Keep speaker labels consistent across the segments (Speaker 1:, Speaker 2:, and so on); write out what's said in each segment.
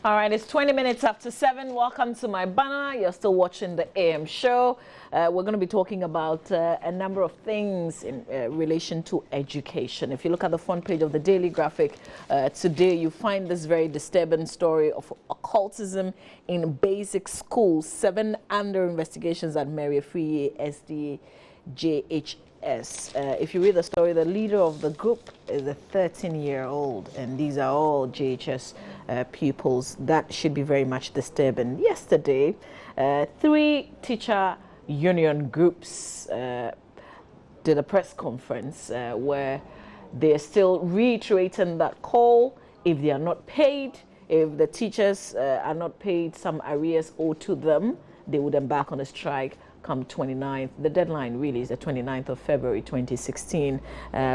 Speaker 1: All right, it's 20 minutes after 7. Welcome to my banner. You're still watching the AM show. We're going to be talking about a number of things in relation to education. If you look at the front page of the Daily Graphic today, you find this very disturbing story of occultism in basic schools. 7 under investigations at Mary Afriye SDA JHS. If you read the story, the leader of the group is a 13-year-old, and these are all JHS pupils. That should be very much disturbing. Yesterday, 3 teacher union groups did a press conference where they're still reiterating that call. If they are not paid, if the teachers are not paid some arrears owed to them, they would embark on a strike come 29th. The deadline really is the 29th of February 2016.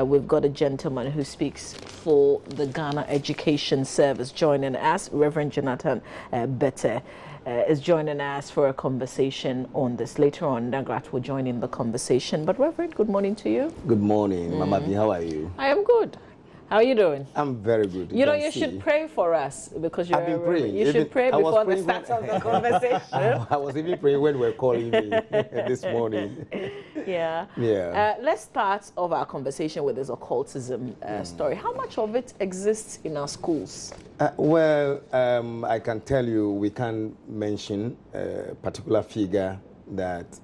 Speaker 1: We've got a gentleman who speaks for the Ghana Education Service joining us. Reverend Jonathan Bette is joining us for a conversation on this. Later on, Nagrat will join in the conversation. But Reverend, good morning to you.
Speaker 2: Good morning. Mama B, how are you?
Speaker 1: I am good. How are you doing?
Speaker 2: I'm very good.
Speaker 1: You know, you should pray for us because you're
Speaker 2: I've been praying.
Speaker 1: You should pray before the start of the conversation.
Speaker 2: I was even praying when you were calling me this morning.
Speaker 1: Yeah. Let's start off our conversation with this occultism story. How much of it exists in our schools?
Speaker 2: I can tell you we can mention a particular figure that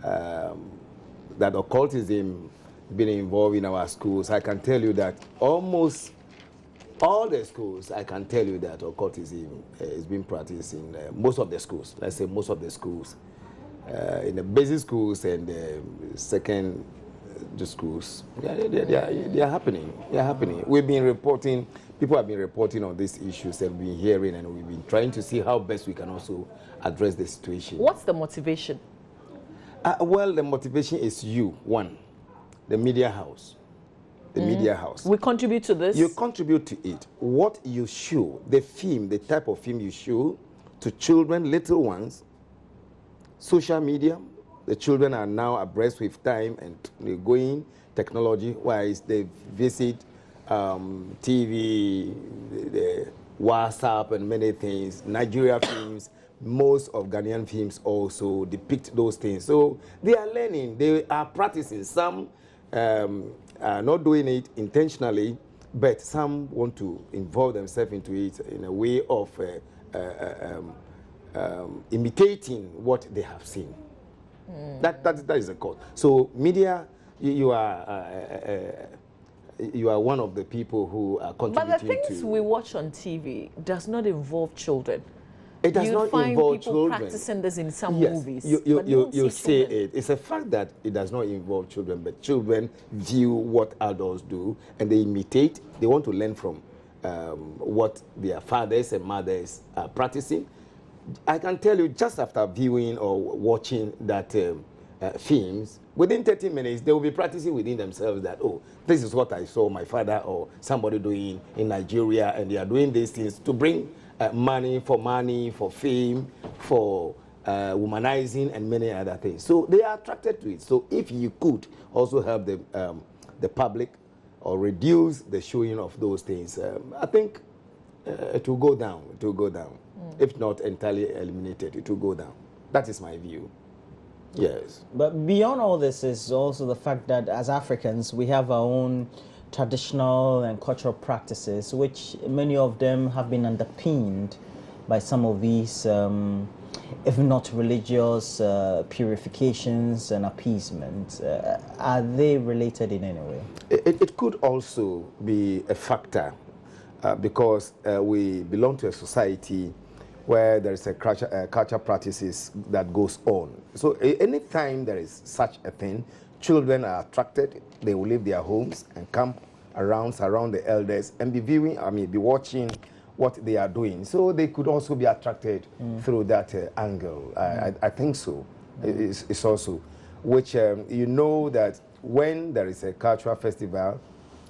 Speaker 2: that occultism been involved in our schools. I can tell you that almost all the schools, I can tell you that occultism is being practiced in most of the schools. Let's say most of the schools. In the basic schools and the second schools, they are happening. They are happening. We've been reporting, people have been reporting on these issues and we've been hearing, and we've been trying to see how best we can also address the situation.
Speaker 1: What's the motivation?
Speaker 2: The motivation is the media house. The media house.
Speaker 1: We contribute to this?
Speaker 2: You contribute to it. What you show, the film, the type of film you show to children, little ones, social media, the children are now abreast with time and they're going technology-wise. They visit TV, the WhatsApp and many things, Nigeria films. Most of Ghanaian films also depict those things. So they are learning, they are practicing. Some are not doing it intentionally, but some want to involve themselves into it in a way of imitating what they have seen. That is the cause. So media, you are one of the people who are contributing to.
Speaker 1: But the things we watch on TV does not involve children.
Speaker 2: It does not involve children.
Speaker 1: You find people practicing this in some movies.
Speaker 2: You say it. It's a fact that it does not involve children, but children view what adults do and they imitate. They want to learn from what their fathers and mothers are practicing. I can tell you, just after viewing or watching that films, within 30 minutes, they will be practicing within themselves that, oh, this is what I saw my father or somebody doing in Nigeria, and they are doing these things to bring money, for fame, for womanizing, and many other things. So they are attracted to it. So if you could also help the public or reduce the showing of those things, I think it will go down. It will go down. If not entirely eliminated, it will go down. That is my view. Yes.
Speaker 3: But beyond all this is also the fact that as Africans, we have our own traditional and cultural practices, which many of them have been underpinned by some of these, if not religious, purifications and appeasement. Are they related in any way?
Speaker 2: It could also be a factor because we belong to a society where there is a culture practices that goes on. So anytime there is such a thing, children are attracted. They will leave their homes and come around, surround the elders and be watching what they are doing. So they could also be attracted through that angle. I think so. It's also, which you know that when there is a cultural festival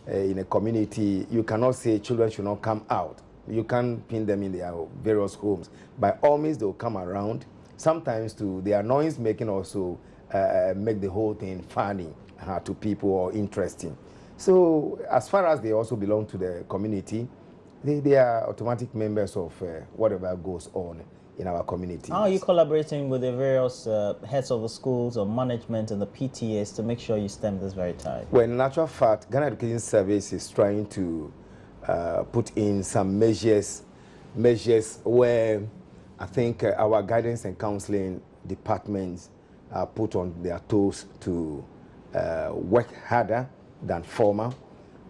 Speaker 2: in a community, you cannot say children should not come out. You can't pin them in their various homes. By all means, they'll come around. Sometimes too, the noise making also make the whole thing funny to people or interesting. So as far as they also belong to the community, They are automatic members of whatever goes on in our community.
Speaker 3: How are you collaborating with the various heads of the schools or management and the PTAs to make sure you stem this very tide?
Speaker 2: Well, in actual fact, Ghana Education Service is trying to put in some measures where I think our guidance and counseling departments are put on their toes to work harder than former.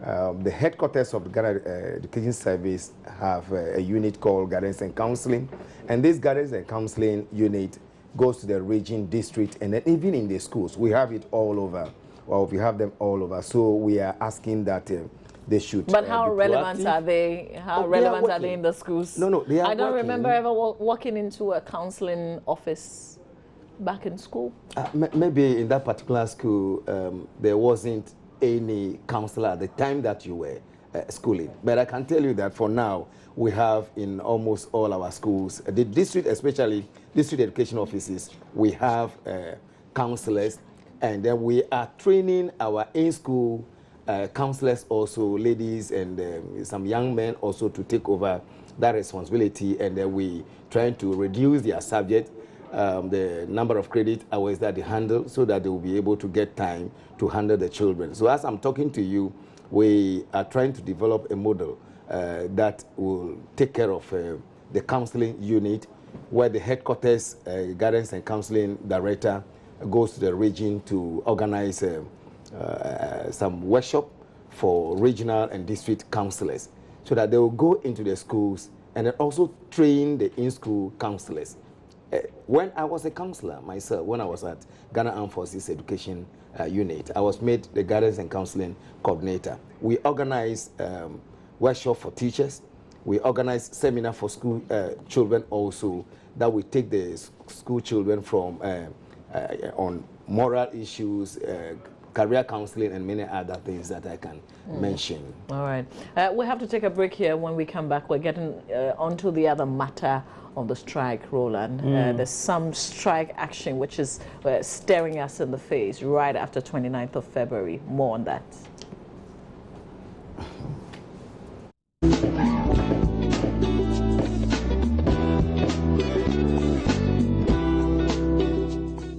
Speaker 2: The headquarters of the Ghana Education Service have a unit called Guidance and Counseling, and this Guidance and Counseling unit goes to the region, district, and then even in the schools. We have it all over, or we have them all over. So we are asking that they should.
Speaker 1: But how relevant are they? How relevant are they in the schools?
Speaker 2: No, they are
Speaker 1: I don't
Speaker 2: working.
Speaker 1: remember ever walking into a counseling office back in school.
Speaker 2: Maybe in that particular school, there wasn't any counselor at the time that you were schooling. But I can tell you that for now, we have in almost all our schools, the district, especially district education offices, we have counselors, and then we are training our in-school counselors also, ladies and some young men also to take over that responsibility, and then we trying to reduce their subject, the number of credit hours that they handle, so that they will be able to get time to handle the children. So as I'm talking to you, we are trying to develop a model that will take care of the counseling unit, where the headquarters guidance and counseling director goes to the region to organize some workshop for regional and district counselors, so that they will go into the schools and then also train the in-school counselors. When I was a counselor myself, when I was at Ghana Armed Forces Education Unit, I was made the guidance and counseling coordinator. We organized workshop for teachers. We organized seminar for school children also, that we take the school children from on moral issues, career counseling, and many other things that I can mention.
Speaker 1: All right. We have to take a break here. When we come back, we're getting onto the other matter of the strike, Roland. There's some strike action which is staring us in the face right after 29th of February. More on that.